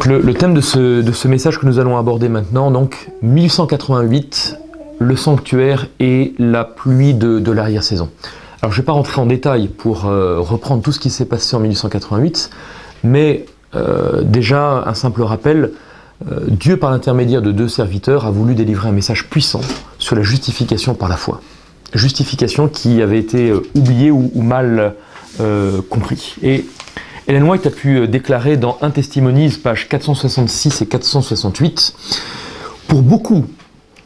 Donc le thème de ce message que nous allons aborder maintenant, donc 1888, le sanctuaire et la pluie de l'arrière-saison. Alors je ne vais pas rentrer en détail pour reprendre tout ce qui s'est passé en 1888, mais déjà un simple rappel, Dieu par l'intermédiaire de deux serviteurs a voulu délivrer un message puissant sur la justification par la foi. Justification qui avait été oubliée ou mal compris. Et Ellen White a pu déclarer dans Un Testimonies, pages 466 et 468, « Pour beaucoup,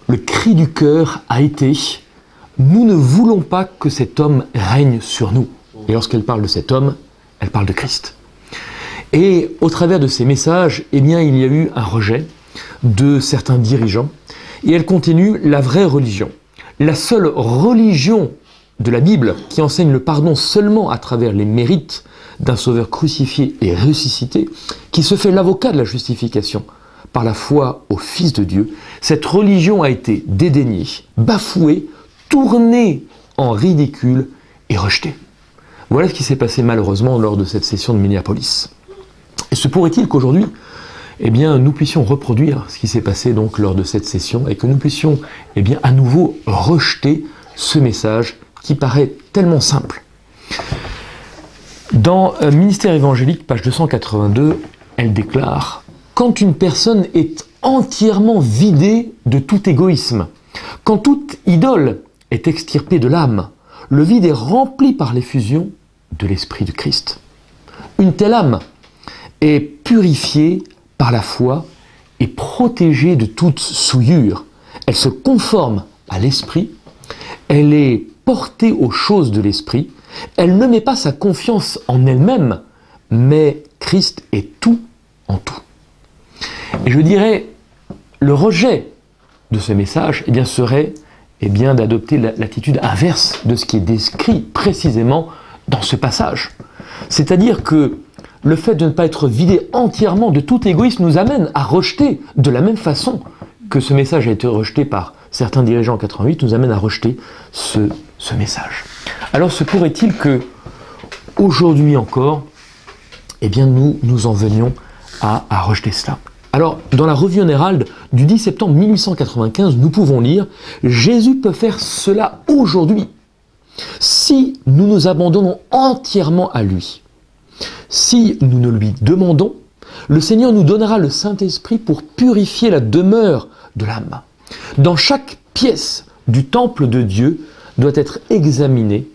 le cri du cœur a été « Nous ne voulons pas que cet homme règne sur nous ». Et lorsqu'elle parle de cet homme, elle parle de Christ. Et au travers de ces messages, eh bien, il y a eu un rejet de certains dirigeants. Et elle continue la vraie religion. La seule religion de la Bible qui enseigne le pardon seulement à travers les mérites d'un sauveur crucifié et ressuscité, qui se fait l'avocat de la justification par la foi au Fils de Dieu, cette religion a été dédaignée, bafouée, tournée en ridicule et rejetée. Voilà ce qui s'est passé malheureusement lors de cette session de Minneapolis. Et se pourrait-il qu'aujourd'hui, eh bien, nous puissions reproduire ce qui s'est passé donc lors de cette session et que nous puissions eh bien, à nouveau rejeter ce message qui paraît tellement simple. Dans Ministère évangélique, page 282, elle déclare « Quand une personne est entièrement vidée de tout égoïsme, quand toute idole est extirpée de l'âme, le vide est rempli par l'effusion de l'Esprit du Christ. Une telle âme est purifiée par la foi et protégée de toute souillure. Elle se conforme à l'Esprit, elle est portée aux choses de l'Esprit, elle ne met pas sa confiance en elle-même, mais Christ est tout en tout. » Et je dirais, le rejet de ce message eh bien, serait eh bien, d'adopter l'attitude inverse de ce qui est décrit précisément dans ce passage. C'est-à-dire que le fait de ne pas être vidé entièrement de tout égoïsme nous amène à rejeter, de la même façon que ce message a été rejeté par certains dirigeants en 88, nous amène à rejeter ce message. Alors se pourrait-il que, aujourd'hui encore, eh bien nous en venions à rejeter cela. Alors, dans la Revue en Hérald du 10 septembre 1895, nous pouvons lire « Jésus peut faire cela aujourd'hui, si nous nous abandonnons entièrement à lui. Si nous ne lui demandons, le Seigneur nous donnera le Saint-Esprit pour purifier la demeure de l'âme. Dans chaque pièce du temple de Dieu doit être examinée,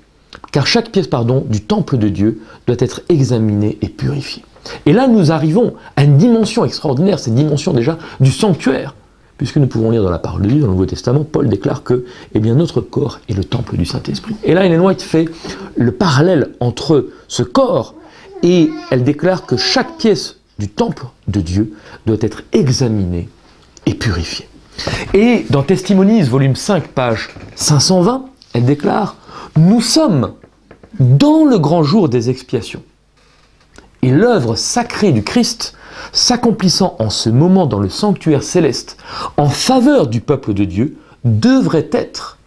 car chaque pièce, du temple de Dieu doit être examinée et purifiée. » Et là, nous arrivons à une dimension extraordinaire, cette dimension déjà du sanctuaire, puisque nous pouvons lire dans la parole de Dieu, dans le Nouveau Testament, Paul déclare que eh bien, notre corps est le temple du Saint-Esprit. Et là, Ellen White fait le parallèle entre ce corps et elle déclare que chaque pièce du temple de Dieu doit être examinée et purifiée. Et dans Testimonies, volume 5, page 520, elle déclare « Nous sommes dans le grand jour des expiations. Et l'œuvre sacrée du Christ, s'accomplissant en ce moment dans le sanctuaire céleste, en faveur du peuple de Dieu, devrait être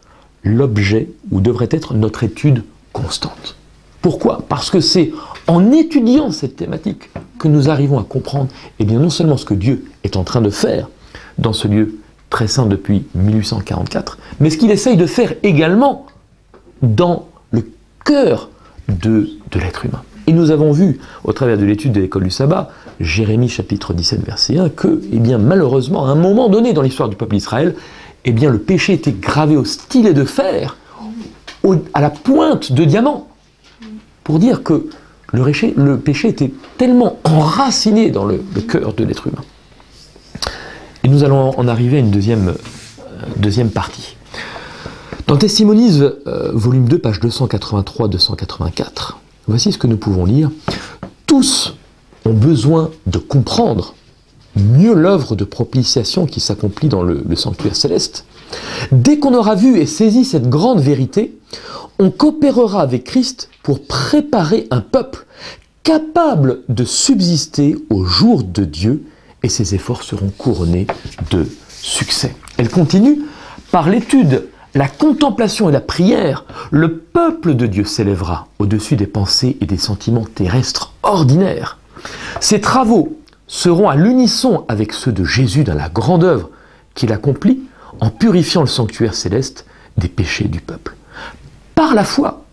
l'objet ou devrait être notre étude constante. » Pourquoi? Parce que c'est en étudiant cette thématique que nous arrivons à comprendre eh bien, non seulement ce que Dieu est en train de faire dans ce lieu très saint depuis 1844, mais ce qu'il essaye de faire également dans le cœur de l'être humain. Et nous avons vu, au travers de l'étude de l'école du sabbat, Jérémie chapitre 17, verset 1, que, eh bien, malheureusement, à un moment donné dans l'histoire du peuple d'Israël, eh bien, le péché était gravé au stylet de fer, à la pointe de diamant, pour dire que le péché était tellement enraciné dans le cœur de l'être humain. Et nous allons en arriver à une deuxième partie. Dans Testimonies, volume 2, page 283-284, voici ce que nous pouvons lire. « Tous ont besoin de comprendre mieux l'œuvre de propitiation qui s'accomplit dans le sanctuaire céleste. Dès qu'on aura vu et saisi cette grande vérité, on coopérera avec Christ pour préparer un peuple capable de subsister au jour de Dieu et ses efforts seront couronnés de succès. » Elle continue par l'étude, la contemplation et la prière. Le peuple de Dieu s'élèvera au-dessus des pensées et des sentiments terrestres ordinaires. Ces travaux seront à l'unisson avec ceux de Jésus dans la grande œuvre qu'il accomplit en purifiant le sanctuaire céleste des péchés du peuple. Par la foi,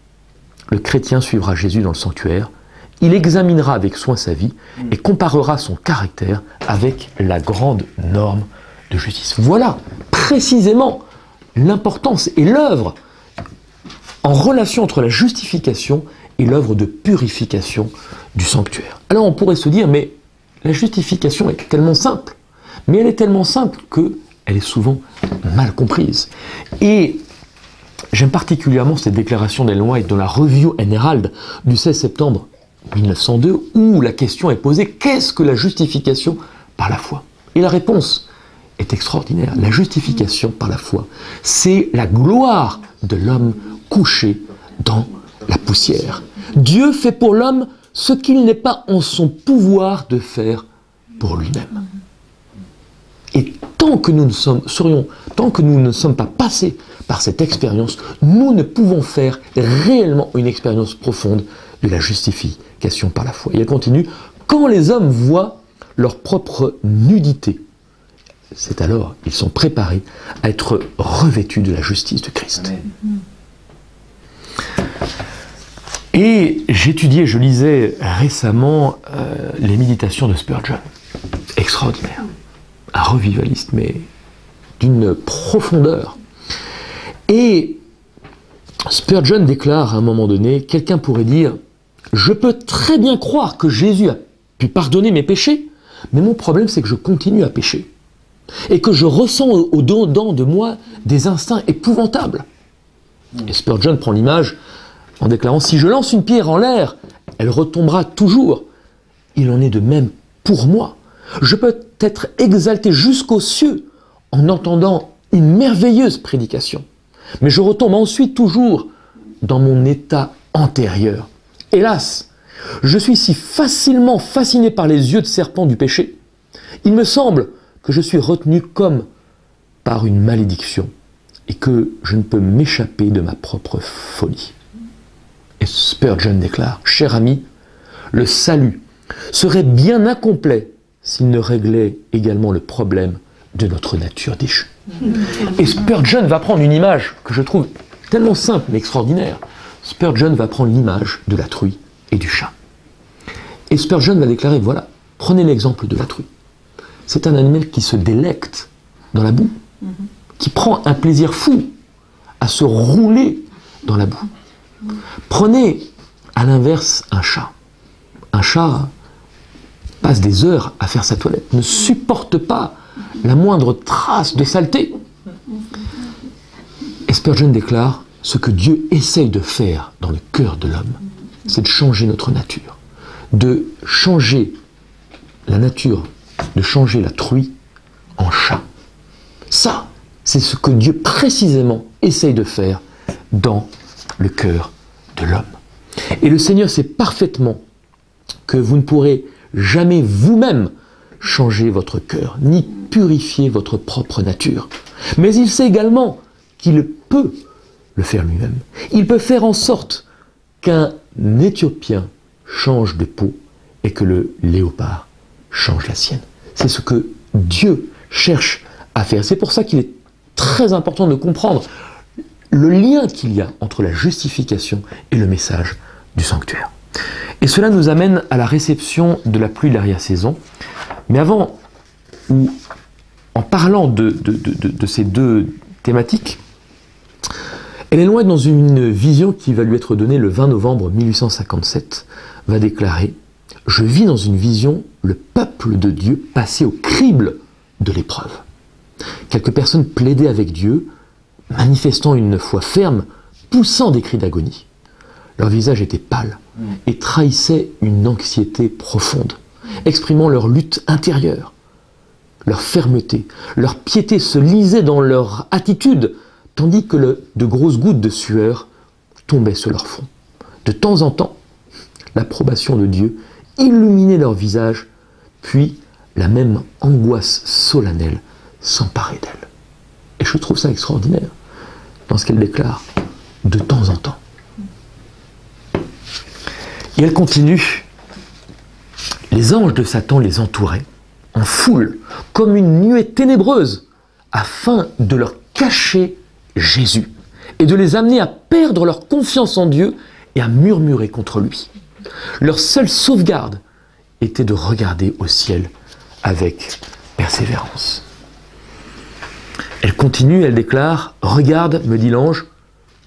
le chrétien suivra Jésus dans le sanctuaire, il examinera avec soin sa vie et comparera son caractère avec la grande norme de justice. Voilà précisément l'importance et l'œuvre en relation entre la justification et l'œuvre de purification du sanctuaire. Alors on pourrait se dire, mais la justification est tellement simple, mais elle est tellement simple qu'elle est souvent mal comprise. Et j'aime particulièrement cette déclaration d'Ellen White dans la Review and Herald du 16 septembre 1902, où la question est posée, qu'est-ce que la justification par la foi? Et la réponse est extraordinaire. La justification par la foi, c'est la gloire de l'homme couché dans la poussière. Dieu fait pour l'homme ce qu'il n'est pas en son pouvoir de faire pour lui-même. Et tant que nous ne sommes pas passés par cette expérience, nous ne pouvons faire réellement une expérience profonde de la justification par la foi. Et elle continue, quand les hommes voient leur propre nudité, c'est alors qu'ils sont préparés à être revêtus de la justice de Christ. Amen. Et j'étudiais, je lisais récemment les méditations de Spurgeon. Extraordinaire. Un revivaliste, mais d'une profondeur. Et Spurgeon déclare à un moment donné, quelqu'un pourrait dire, je peux très bien croire que Jésus a pu pardonner mes péchés, mais mon problème c'est que je continue à pécher. Et que je ressens au-dedans de moi des instincts épouvantables. Et Spurgeon prend l'image en déclarant, si je lance une pierre en l'air, elle retombera toujours. Il en est de même pour moi. Je peux être exalté jusqu'aux cieux en entendant une merveilleuse prédication. Mais je retombe ensuite toujours dans mon état antérieur. Hélas, je suis si facilement fasciné par les yeux de serpent du péché. Il me semble que je suis retenu comme par une malédiction et que je ne peux m'échapper de ma propre folie. Et Spurgeon déclare, cher ami, le salut serait bien incomplet s'il ne réglait également le problème de notre nature déchue. Et Spurgeon va prendre une image que je trouve tellement simple mais extraordinaire. Spurgeon va prendre l'image de la truie et du chat. Et Spurgeon va déclarer, voilà, prenez l'exemple de la truie. C'est un animal qui se délecte dans la boue, qui prend un plaisir fou à se rouler dans la boue. Prenez à l'inverse un chat. Un chat passe des heures à faire sa toilette, ne supporte pas la moindre trace de saleté. Et Spurgeon déclare, ce que Dieu essaye de faire dans le cœur de l'homme, c'est de changer notre nature, de changer la nature, de changer la truie en chat. Ça, c'est ce que Dieu précisément essaye de faire dans le cœur de l'homme. Et le Seigneur sait parfaitement que vous ne pourrez jamais vous-même changer votre cœur, ni purifier votre propre nature. Mais il sait également qu'il peut le faire lui-même. Il peut faire en sorte qu'un Éthiopien change de peau et que le léopard change la sienne. C'est ce que Dieu cherche à faire. C'est pour ça qu'il est très important de comprendre le lien qu'il y a entre la justification et le message du sanctuaire. Et cela nous amène à la réception de la pluie de l'arrière-saison. Mais avant, ou en parlant de ces deux thématiques, Ellen White, dans une vision qui va lui être donnée le 20 novembre 1857, va déclarer « Je vis dans une vision le peuple de Dieu passé au crible de l'épreuve. Quelques personnes plaidaient avec Dieu, manifestant une foi ferme, poussant des cris d'agonie. Leur visage était pâle et trahissait une anxiété profonde, exprimant leur lutte intérieure. Leur fermeté, leur piété se lisaient dans leur attitude, tandis que de grosses gouttes de sueur tombaient sur leur front. De temps en temps, l'approbation de Dieu illuminait leur visage, puis la même angoisse solennelle s'emparait d'elle. Et je trouve ça extraordinaire dans ce qu'elle déclare de temps en temps. Et elle continue, Les anges de Satan les entouraient en foule, comme une nuée ténébreuse, afin de leur cacher Jésus et de les amener à perdre leur confiance en Dieu et à murmurer contre lui. Leur seule sauvegarde était de regarder au ciel avec persévérance. Elle continue, elle déclare « Regarde, me dit l'ange,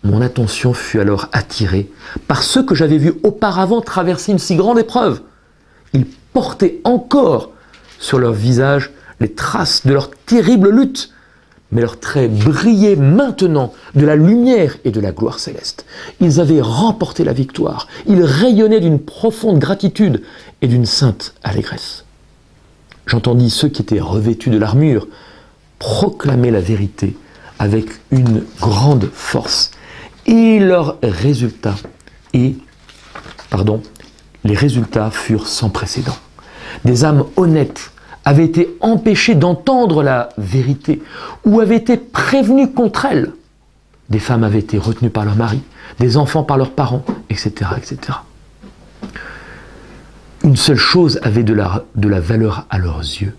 mon attention fut alors attirée par ceux que j'avais vus auparavant traverser une si grande épreuve. Ils portaient encore sur leur visage les traces de leur terrible lutte, mais leurs traits brillaient maintenant de la lumière et de la gloire céleste. Ils avaient remporté la victoire. Ils rayonnaient d'une profonde gratitude et d'une sainte allégresse. J'entendis ceux qui étaient revêtus de l'armure proclamer la vérité avec une grande force. Et les résultats furent sans précédent. Des âmes honnêtes avaient été empêchées d'entendre la vérité ou avaient été prévenues contre elle. Des femmes avaient été retenues par leur mari, des enfants par leurs parents, etc., etc. Une seule chose avait de la valeur à leurs yeux,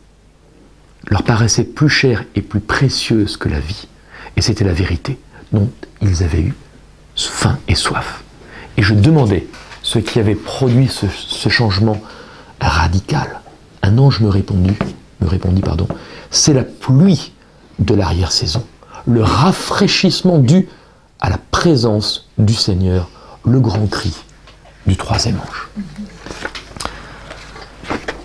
leur paraissait plus chère et plus précieuse que la vie, et c'était la vérité dont ils avaient eu faim et soif. Et je demandais ce qui avait produit ce changement radical. Un ange me répondit, c'est la pluie de l'arrière-saison, le rafraîchissement dû à la présence du Seigneur, le grand cri du troisième ange.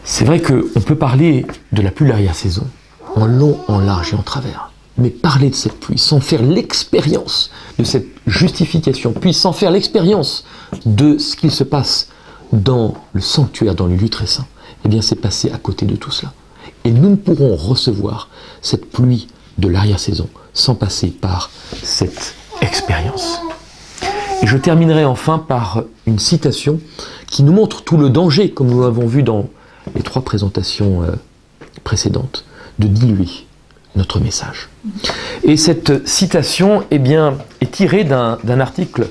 C'est vrai qu'on peut parler de la pluie de l'arrière-saison, en long, en large et en travers. Mais parler de cette pluie sans faire l'expérience de cette justification, puis sans faire l'expérience de ce qu'il se passe dans le sanctuaire, dans le lieu très saint, eh bien c'est passer à côté de tout cela. Et nous ne pourrons recevoir cette pluie de l'arrière-saison sans passer par cette expérience. Et je terminerai enfin par une citation qui nous montre tout le danger, comme nous l'avons vu dans les 3 présentations précédentes, de diluer notre message. Et cette citation est tirée d'un article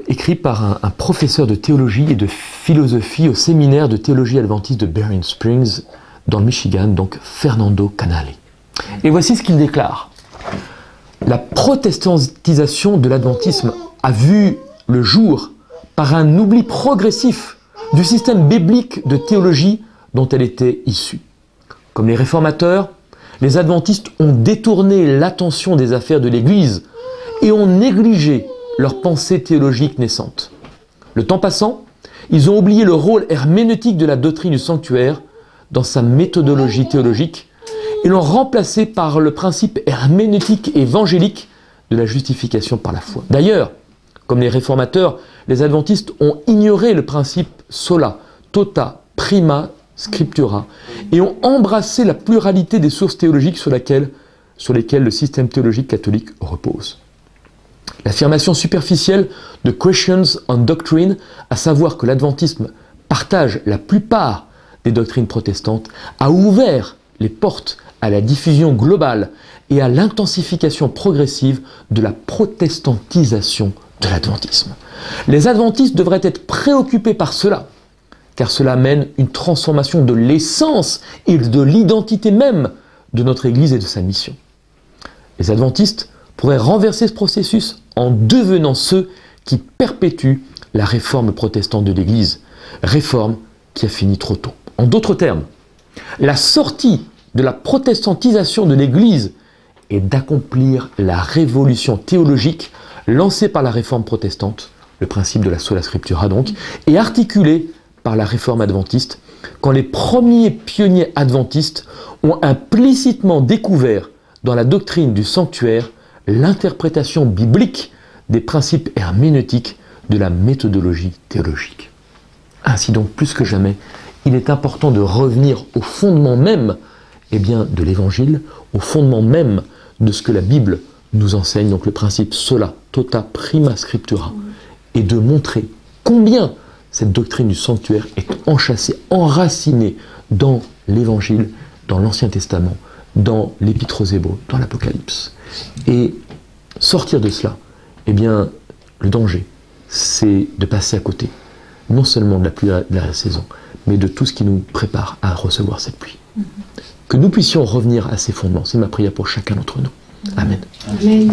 écrit par un professeur de théologie et de philosophie au séminaire de théologie adventiste de Berrien Springs, dans le Michigan, donc Fernando Canale. Et voici ce qu'il déclare. La protestantisation de l'adventisme a vu le jour par un oubli progressif du système biblique de théologie dont elle était issue. Comme les réformateurs, les adventistes ont détourné l'attention des affaires de l'Église et ont négligé leur pensée théologique naissante. Le temps passant, ils ont oublié le rôle herméneutique de la doctrine du sanctuaire dans sa méthodologie théologique et l'ont remplacé par le principe herméneutique évangélique de la justification par la foi. D'ailleurs, comme les réformateurs, les adventistes ont ignoré le principe sola, tota, prima, scriptura, et ont embrassé la pluralité des sources théologiques sur lesquelles le système théologique catholique repose. L'affirmation superficielle de Questions on Doctrine, à savoir que l'adventisme partage la plupart des doctrines protestantes, a ouvert les portes à la diffusion globale et à l'intensification progressive de la protestantisation de l'adventisme. Les adventistes devraient être préoccupés par cela, car cela amène une transformation de l'essence et de l'identité même de notre Église et de sa mission. Les adventistes pourraient renverser ce processus en devenant ceux qui perpétuent la réforme protestante de l'Église, réforme qui a fini trop tôt. En d'autres termes, la sortie de la protestantisation de l'Église est d'accomplir la révolution théologique lancée par la réforme protestante, le principe de la sola scriptura donc, et articulée par la réforme adventiste, quand les premiers pionniers adventistes ont implicitement découvert dans la doctrine du sanctuaire l'interprétation biblique des principes herméneutiques de la méthodologie théologique. Ainsi donc, plus que jamais, il est important de revenir au fondement même de l'Évangile, au fondement même de ce que la Bible nous enseigne, donc le principe sola, tota, prima scriptura, et de montrer combien cette doctrine du sanctuaire est enchâssée, enracinée dans l'Évangile, dans l'Ancien Testament, dans l'Épître aux Hébreux, dans l'Apocalypse. Et sortir de cela, le danger, c'est de passer à côté non seulement de la pluie de la saison, mais de tout ce qui nous prépare à recevoir cette pluie. Que nous puissions revenir à ces fondements. C'est ma prière pour chacun d'entre nous. Amen. Amen.